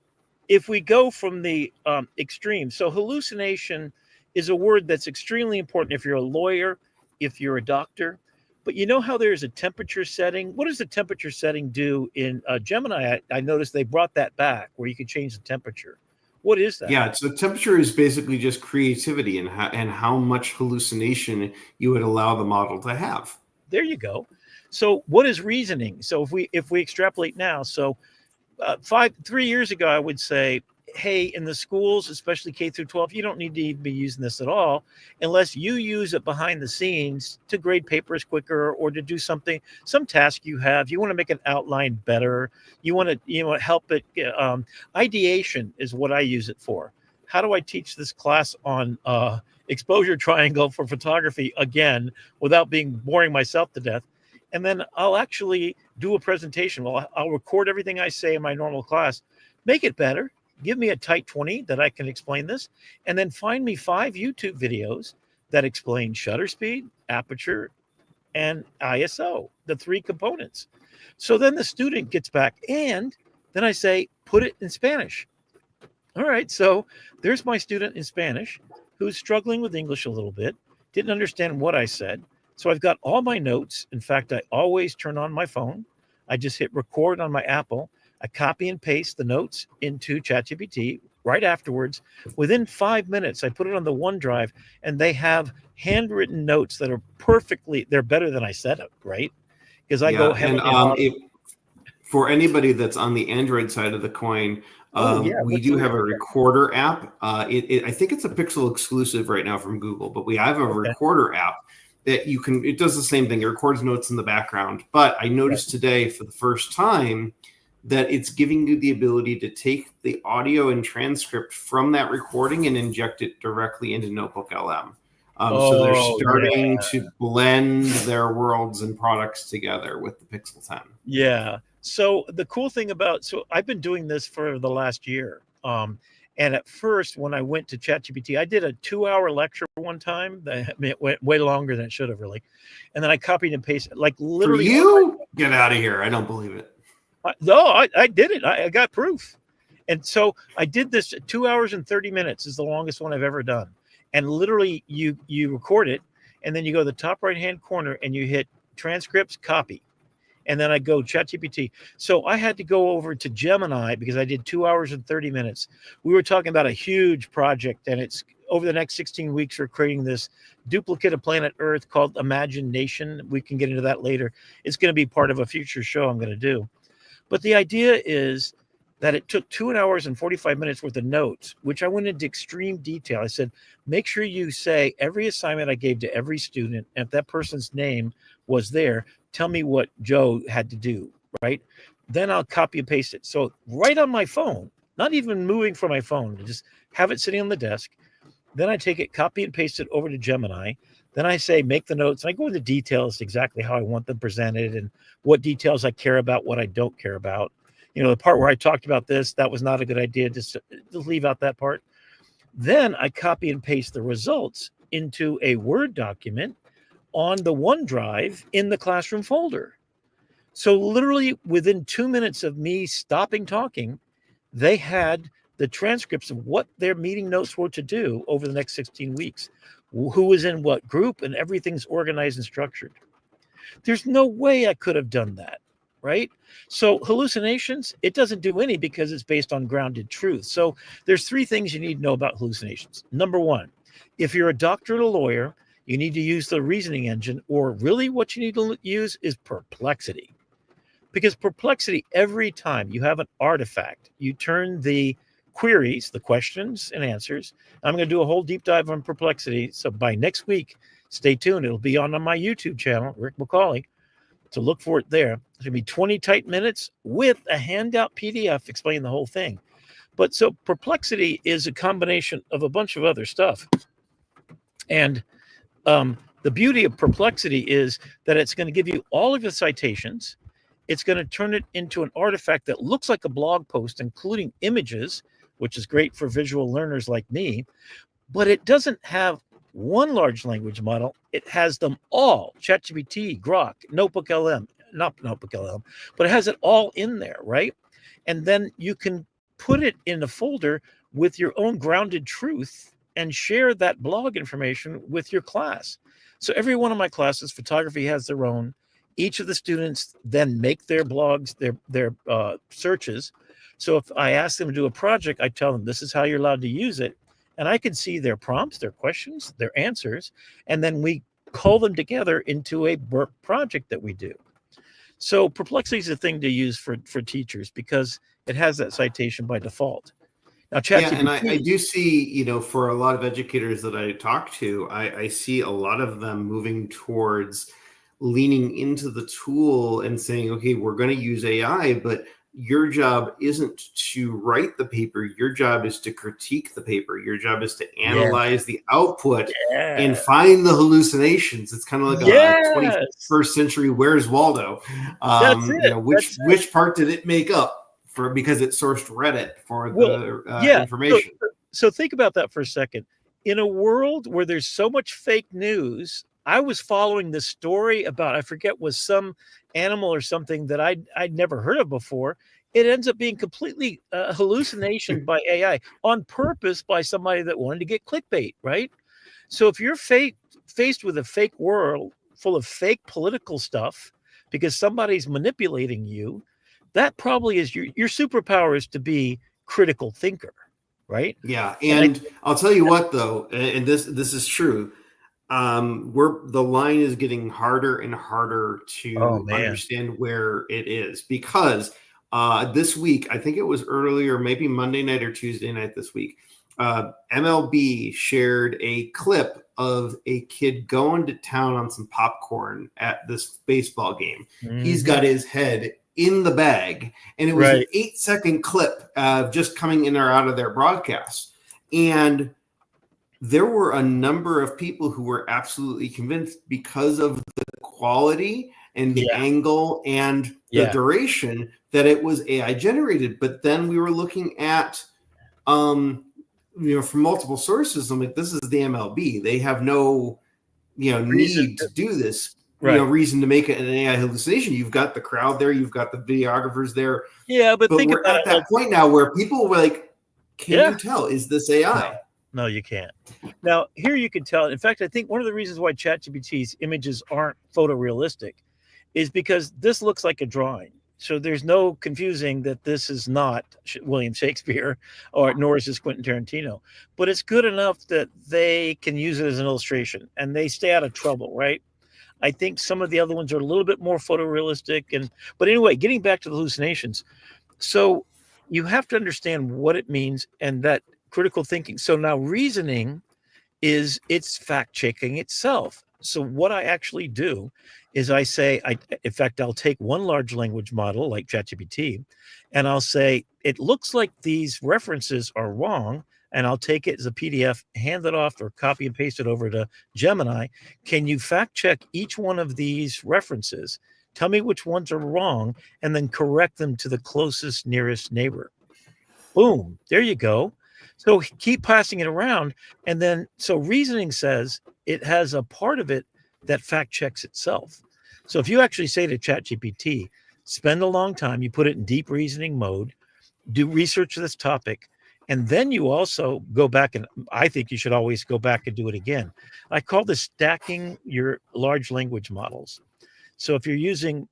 if we go from the extreme, so hallucination is a word that's extremely important if you're a lawyer, if you're a doctor. But you know how there's a temperature setting? What does the temperature setting do in Gemini? I noticed they brought that back where you could change the temperature. What is that? Yeah, so temperature is basically just creativity and how much hallucination you would allow the model to have. There you go. So what is reasoning? So if we extrapolate now, so 3 years ago, I would say, hey, in the schools, especially K through 12, you don't need to even be using this at all unless you use it behind the scenes to grade papers quicker or to do some task you have. You want to make an outline better. You want to help it. Ideation is what I use it for. How do I teach this class on exposure triangle for photography again without boring myself to death? And then I'll actually do a presentation. Well, I'll record everything I say in my normal class, make it better. Give me a tight 20 that I can explain this, and then find me 5 YouTube videos that explain shutter speed, aperture, and ISO, the 3 components. So then the student gets back, and then I say, put it in Spanish. All right, so there's my student in Spanish who's struggling with English a little bit, didn't understand what I said. So I've got all my notes. In fact, I always turn on my phone. I just hit record on my Apple. I copy and paste the notes into ChatGPT right afterwards. Within 5 minutes, I put it on the OneDrive, and they have handwritten notes that are they're better than I said it, right? Because I go ahead for anybody that's on the Android side of the coin, we do have a recorder app. I think it's a Pixel exclusive right now from Google, but we have a recorder app that it does the same thing. It records notes in the background. But I noticed today for the first time that it's giving you the ability to take the audio and transcript from that recording and inject it directly into Notebook LM. So they're starting to blend their worlds and products together with the Pixel 10. Yeah. So the cool thing I've been doing this for the last year. And at first, when I went to ChatGPT, I did a 2-hour lecture one time. It went way longer than it should have, really. And then I copied and pasted, like literally. For you? Get out of here. I don't believe it. No, I did it. I got proof. And so I did this 2 hours and 30 minutes is the longest one I've ever done. And literally you record it, and then you go to the top right-hand corner and you hit transcripts, copy. And then I go ChatGPT. So I had to go over to Gemini because I did 2 hours and 30 minutes. We were talking about a huge project, and it's over the next 16 weeks, we're creating this duplicate of planet Earth called Imagination. We can get into that later. It's going to be part of a future show I'm going to do. But the idea is that it took 2 hours and 45 minutes worth of notes, which I went into extreme detail. I said, make sure you say every assignment I gave to every student, and if that person's name was there, tell me what Joe had to do, right? Then I'll copy and paste it. So right on my phone, not even moving from my phone, just have it sitting on the desk. Then I take it, copy and paste it over to Gemini. Then I say, make the notes. And I go into details exactly how I want them presented and what details I care about, what I don't care about. You know, the part where I talked about this, that was not a good idea. Just leave out that part. Then I copy and paste the results into a Word document on the OneDrive in the classroom folder. So literally within 2 minutes of me stopping talking, they had the transcripts of what their meeting notes were to do over the next 16 weeks, who was in what group, and everything's organized and structured. There's no way I could have done that, right? So hallucinations, it doesn't do any because it's based on grounded truth. So there's 3 things you need to know about hallucinations. Number 1, If you're a doctor or a lawyer, you need to use the reasoning engine, or really what you need to use is Perplexity. Because Perplexity, every time you have an artifact, you turn the queries, the questions and answers. I'm going to do a whole deep dive on Perplexity. So by next week, stay tuned. It'll be on my YouTube channel, Rick McCauley. So look for it there. It's going to be 20 tight minutes with a handout PDF explaining the whole thing. But so Perplexity is a combination of a bunch of other stuff. And the beauty of Perplexity is that it's going to give you all of the citations. It's going to turn it into an artifact that looks like a blog post, including images, which is great for visual learners like me. But it doesn't have one large language model. It has them all: ChatGPT, Grok, Notebook LM, not Notebook LM, but it has it all in there, right? And then you can put it in a folder with your own grounded truth and share that blog information with your class. So every one of my classes, photography has their own. Each of the students then make their blogs, their searches. So if I ask them to do a project, I tell them this is how you're allowed to use it. And I can see their prompts, their questions, their answers, and then we call them together into a project that we do. So Perplexity is a thing to use for teachers because it has that citation by default. Now, ChatGPT, and I do see, for a lot of educators that I talk to, I see a lot of them moving towards leaning into the tool and saying, okay, we're going to use AI, but your job isn't to write the paper. Your job is to critique the paper. Your job is to analyze the output and find the hallucinations. It's kind of like a 21st century Where's Waldo? Which part did it make up because it sourced Reddit for the information? So think about that for a second. In a world where there's so much fake news, I was following this story about, I forget, was some animal or something that I'd never heard of before. It ends up being completely hallucination by AI on purpose by somebody that wanted to get clickbait, right? So if you're faced with a fake world full of fake political stuff because somebody's manipulating you, that probably is your superpower, is to be critical thinker, right? Yeah, and I'll tell you what, though, and this is true. The line is getting harder and harder to understand where it is, because this week, I think it was earlier, maybe Monday night or Tuesday night this week, MLB shared a clip of a kid going to town on some popcorn at this baseball game. Mm-hmm. He's got his head in the bag, and it was an 8-second clip just coming in or out of their broadcast. And there were a number of people who were absolutely convinced, because of the quality and the angle and the duration, that it was AI generated. But then we were looking at, from multiple sources. I'm like, this is the MLB. They have no, need to do this. Reason to make it an AI hallucination. You've got the crowd there. You've got the videographers there. Yeah, but think we're about at that point now where people were like, can you tell? Is this AI? No, you can't. Now, here you can tell. In fact, I think one of the reasons why ChatGPT's images aren't photorealistic is because this looks like a drawing. So there's no confusing that this is not William Shakespeare, nor is this Quentin Tarantino. But it's good enough that they can use it as an illustration and they stay out of trouble, right? I think some of the other ones are a little bit more photorealistic. But anyway, getting back to the hallucinations. So you have to understand what it means and that critical thinking. So now reasoning it's fact-checking itself. So what I actually do is I say, in fact, I'll take one large language model like ChatGPT, and I'll say, it looks like these references are wrong, and I'll take it as a PDF, hand it off, or copy and paste it over to Gemini. Can you fact check each one of these references? Tell me which ones are wrong, and then correct them to the closest nearest neighbor. Boom, there you go. So keep passing it around. And then, so reasoning says it has a part of it that fact checks itself. So if you actually say to ChatGPT, spend a long time, you put it in deep reasoning mode, do research this topic, and then you also go back, and I think you should always go back and do it again. I call this stacking your large language models. So if you're using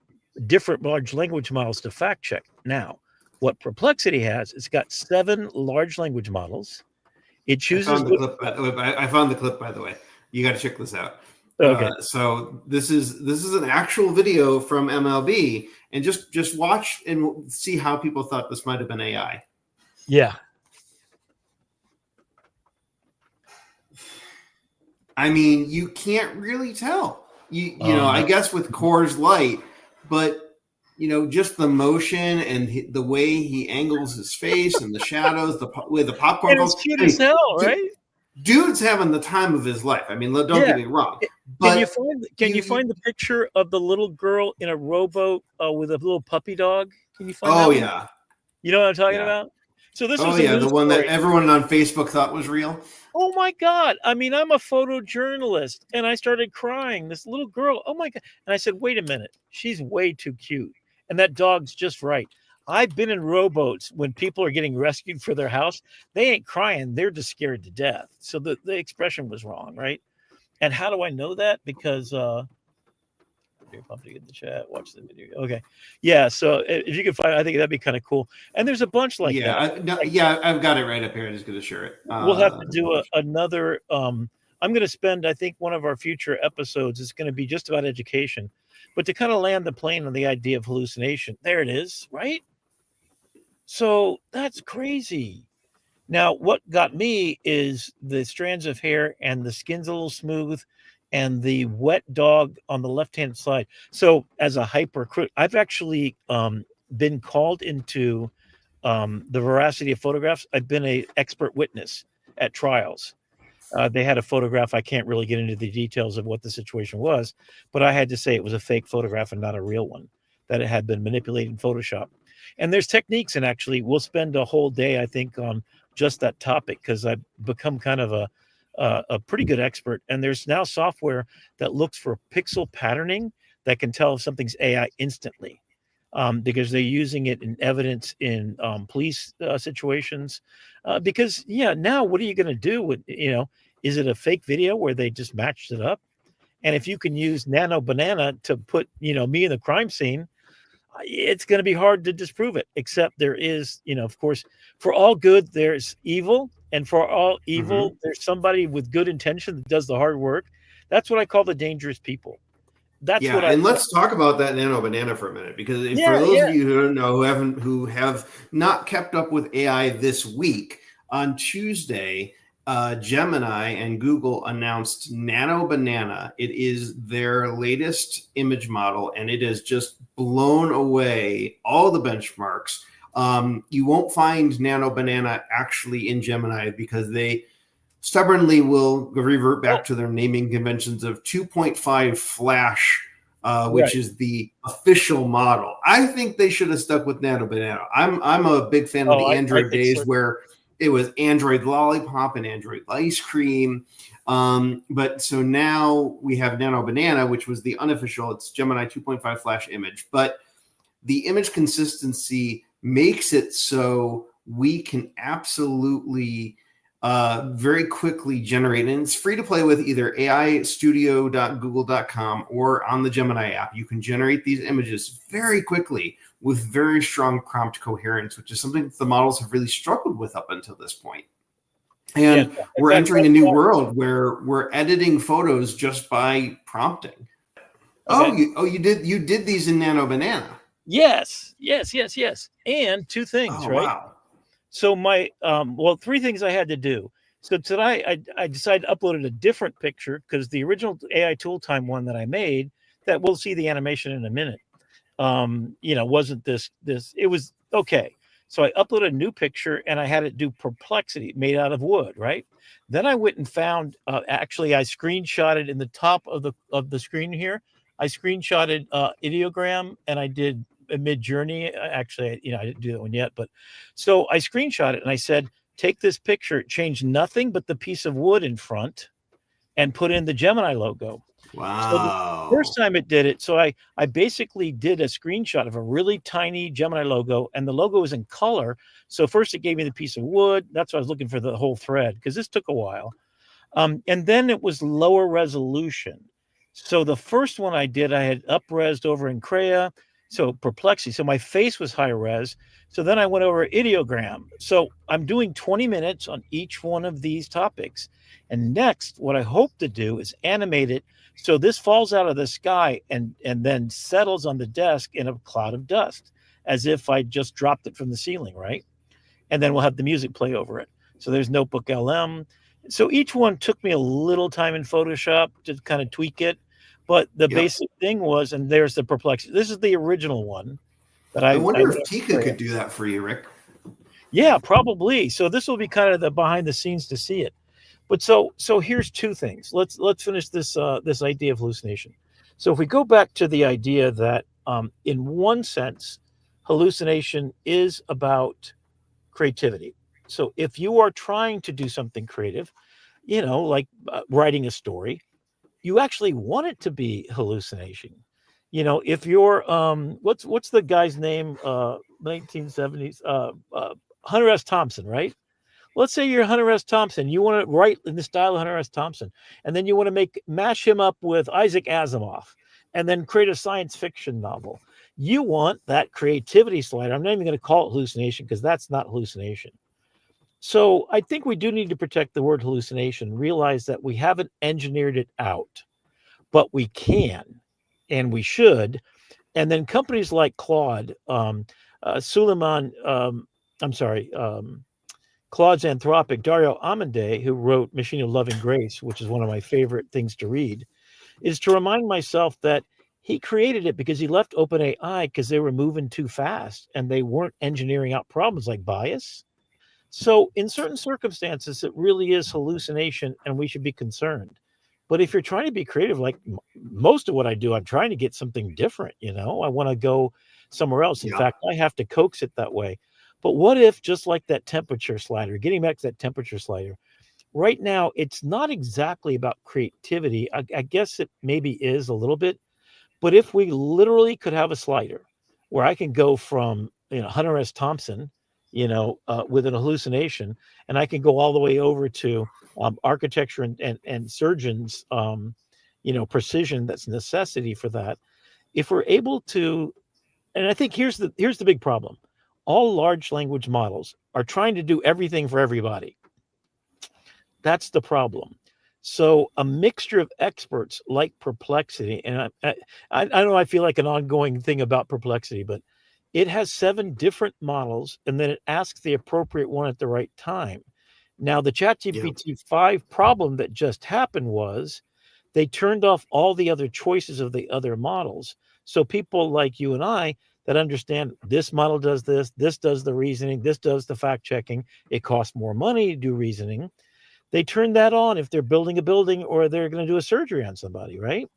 different large language models to fact check, now, what Perplexity has, it's got 7 large language models, It chooses. I found the clip, by the way. You got to check this out. Okay. So this is an actual video from MLB, and just watch and see how people thought this might have been AI. Yeah. I mean, you can't really tell. You know, I guess with Coors Light, but just the motion and the way he angles his face and the shadows, the way the popcorn. And it's cute as hell, right? Dude's having the time of his life. I mean, don't get me wrong. But can you find the picture of the little girl in a rowboat with a little puppy dog? Can you find? Oh that yeah. One? You know what I'm talking about? So this was the one that everyone on Facebook thought was real. Oh my God. I mean, I'm a photojournalist and I started crying. This little girl, oh my God. And I said, wait a minute, she's way too cute. And that dog's just right. I've been in rowboats when people are getting rescued for their house. They ain't crying. They're just scared to death. So the expression was wrong, right? And how do I know that? Because pump to get in the chat, watch the video. Okay. Yeah. So if you can find, I think that'd be kind of cool. And there's a bunch like that. I've got it right up here. I'm just going to share it. We'll have to do another. I'm going to spend, I think one of our future episodes is going to be just about education, but to kind of land the plane on the idea of hallucination. There it is. Right. So that's crazy. Now, what got me is the strands of hair and the skin's a little smooth and the wet dog on the left-hand side. So as a I've actually been called into the veracity of photographs. I've been an expert witness at trials. They had a photograph. I can't really get into the details of what the situation was, but I had to say it was a fake photograph and not a real one, that it had been manipulated in Photoshop. And there's techniques, and actually we'll spend a whole day, I think, on just that topic, because I've become kind of a pretty good expert. And there's now software that looks for pixel patterning that can tell if something's AI instantly, because they're using it in evidence in police situations. Because now what are you going to do with, is it a fake video where they just matched it up? And if you can use Nano Banana to put, me in the crime scene, it's going to be hard to disprove it, except there is, of course, for all good, there's evil. And for all evil, there's somebody with good intention that does the hard work. That's what I call the dangerous people. That's what let's talk about that Nano Banana for a minute, because for those of you who don't know, who have not kept up with AI this week, on Tuesday, Gemini and Google announced Nano Banana. It is their latest image model, and it has just blown away all the benchmarks. You won't find Nano Banana actually in Gemini because they stubbornly will revert back to their naming conventions of 2.5 Flash, which is the official model. I think they should have stuck with Nano Banana. I'm a big fan of the Android days where it was Android Lollipop and Android Ice Cream. But so now we have Nano Banana, which was the unofficial. It's Gemini 2.5 Flash image. But the image consistency makes it so we can absolutely very quickly generate. And it's free to play with either aistudio.google.com or on the Gemini app. You can generate these images very quickly with very strong prompt coherence, which is something that the models have really struggled with up until this point. And we're entering a new world where we're editing photos just by prompting. Okay. You did these in Nano Banana. Yes. And two things, right? Wow. So my three things I had to do. So today I decided to upload a different picture, because the original AI Tool Time one that I made, that we'll see the animation in a minute, wasn't this, it was okay. So I uploaded a new picture and I had it do perplexity made out of wood, right? Then I went and found, actually I screenshotted in the top of the screen here. I screenshotted ideogram and I did a Mid-Journey. Actually, I didn't do that one yet, but so I screenshot it and I said, take this picture, change nothing but the piece of wood in front and put in the Gemini logo. Wow. So the first time it did it, so I basically did a screenshot of a really tiny Gemini logo, and the logo was in color. So first it gave me the piece of wood. That's what I was looking for, the whole thread, because this took a while. And then it was lower resolution. So the first one I did, I had up-resed over in Crea. So Perplexity. So my face was high res. So then I went over ideogram. So I'm doing 20 minutes on each one of these topics. And next, what I hope to do is animate it so this falls out of the sky and then settles on the desk in a cloud of dust, as if I just dropped it from the ceiling, right? And then we'll have the music play over it. So there's Notebook LM. So each one took me a little time in Photoshop to kind of tweak it. But the basic thing was, and there's the Perplexity. This is the original one that I wonder if Tika could do that for you, Rick. Yeah, probably. So this will be kind of the behind the scenes to see it. But so here's two things. Let's finish this this idea of hallucination. So if we go back to the idea that in one sense, hallucination is about creativity. So if you are trying to do something creative, like writing a story, you actually want it to be hallucination. If you're what's the guy's name, 1970s, Hunter S. Thompson, right? Let's say you're Hunter S. Thompson, you want to write in the style of Hunter S. Thompson, and then you want to mash him up with Isaac Asimov and then create a science fiction novel. You want that creativity slider. I'm not even going to call it hallucination, because that's not hallucination. So I think we do need to protect the word hallucination, realize that we haven't engineered it out, but we can, and we should. And then companies like Claude, Claude's Anthropic, Dario Amodei, who wrote Machine of Loving Grace, which is one of my favorite things to read, is to remind myself that he created it because he left OpenAI because they were moving too fast and they weren't engineering out problems like bias. So in certain circumstances, it really is hallucination and we should be concerned. But if you're trying to be creative, like most of what I do, I'm trying to get something different. I want to go somewhere else. In fact, I have to coax it that way. But what if, just like that temperature slider, getting back to that temperature slider, right now, it's not exactly about creativity. I guess it maybe is a little bit. But if we literally could have a slider where I can go from Hunter S. Thompson, with an hallucination, and I can go all the way over to architecture and surgeons, precision, that's necessity for that. If we're able to, and I think here's the big problem. All large language models are trying to do everything for everybody. That's the problem. So a mixture of experts like Perplexity, and I know I feel like an ongoing thing about Perplexity, but it has 7 different models, and then it asks the appropriate one at the right time. Now, the ChatGPT 5 problem that just happened was they turned off all the other choices of the other models. So people like you and I that understand this model does this does the reasoning, this does the fact checking, it costs more money to do reasoning. They turn that on if they're building a building or they're going to do a surgery on somebody, right?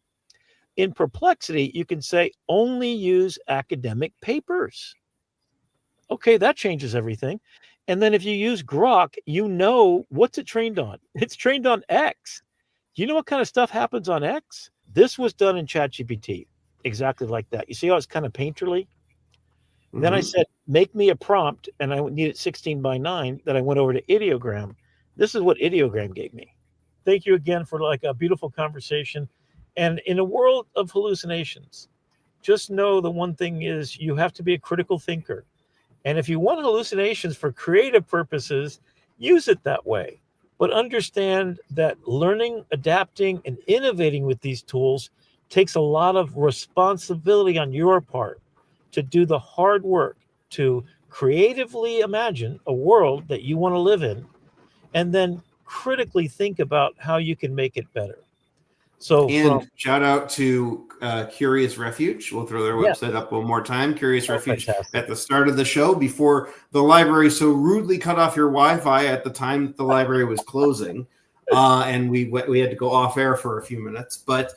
In Perplexity, you can say only use academic papers. Okay, that changes everything. And then if you use Grok, what's it trained on? It's trained on X. You know what kind of stuff happens on X? This was done in ChatGPT, exactly like that. You see how it's kind of painterly? Mm-hmm. Then I said, make me a prompt, and I needed 16 by 9. Then I went over to ideogram. This is what ideogram gave me. Thank you again for a beautiful conversation. And in a world of hallucinations, just know the one thing is you have to be a critical thinker. And if you want hallucinations for creative purposes, use it that way. But understand that learning, adapting, and innovating with these tools takes a lot of responsibility on your part to do the hard work to creatively imagine a world that you want to live in, and then critically think about how you can make it better. So, shout out to Curious Refuge. We'll throw their website up one more time. Curious Refuge, fantastic. At the start of the show, before the library so rudely cut off your Wi-Fi at the time the library was closing, and we had to go off air for a few minutes. But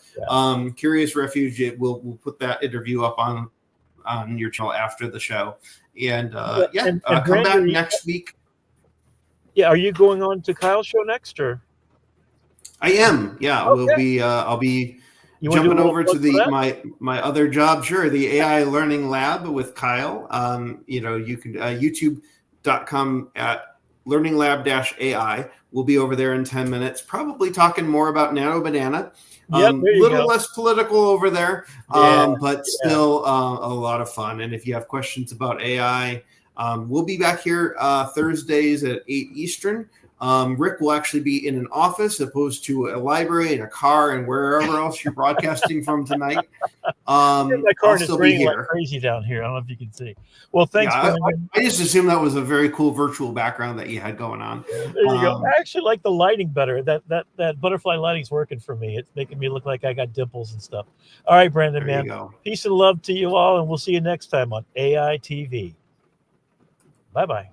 Curious Refuge, we'll put that interview up on your channel after the show. And come back next week. Yeah, are you going on to Kyle's show next, or? I am. Yeah, okay. I'll be jumping over to my other job. Sure, the AI Learning Lab with Kyle. You can YouTube.com Learning Lab AI. We'll be over there in 10 minutes, probably talking more about Nano Banana. Yep, there you Little go. less political over there, Yeah, but still a lot of fun. And if you have questions about AI, we'll be back here Thursdays at 8 Eastern. Rick will actually be in an office opposed to a library and a car and wherever else you're broadcasting from tonight. My I'll car is still be raining like here. crazy down here. I don't know if you can see. Well, thanks, Yeah, Brandon. I just assumed that was a very cool virtual background that you had going on. There you go. I actually like the lighting better. That butterfly lighting's working for me. It's making me look like I got dimples and stuff. All right, Brandon, There you man. go. Peace and love to you all, and we'll see you next time on AITV. Bye-bye.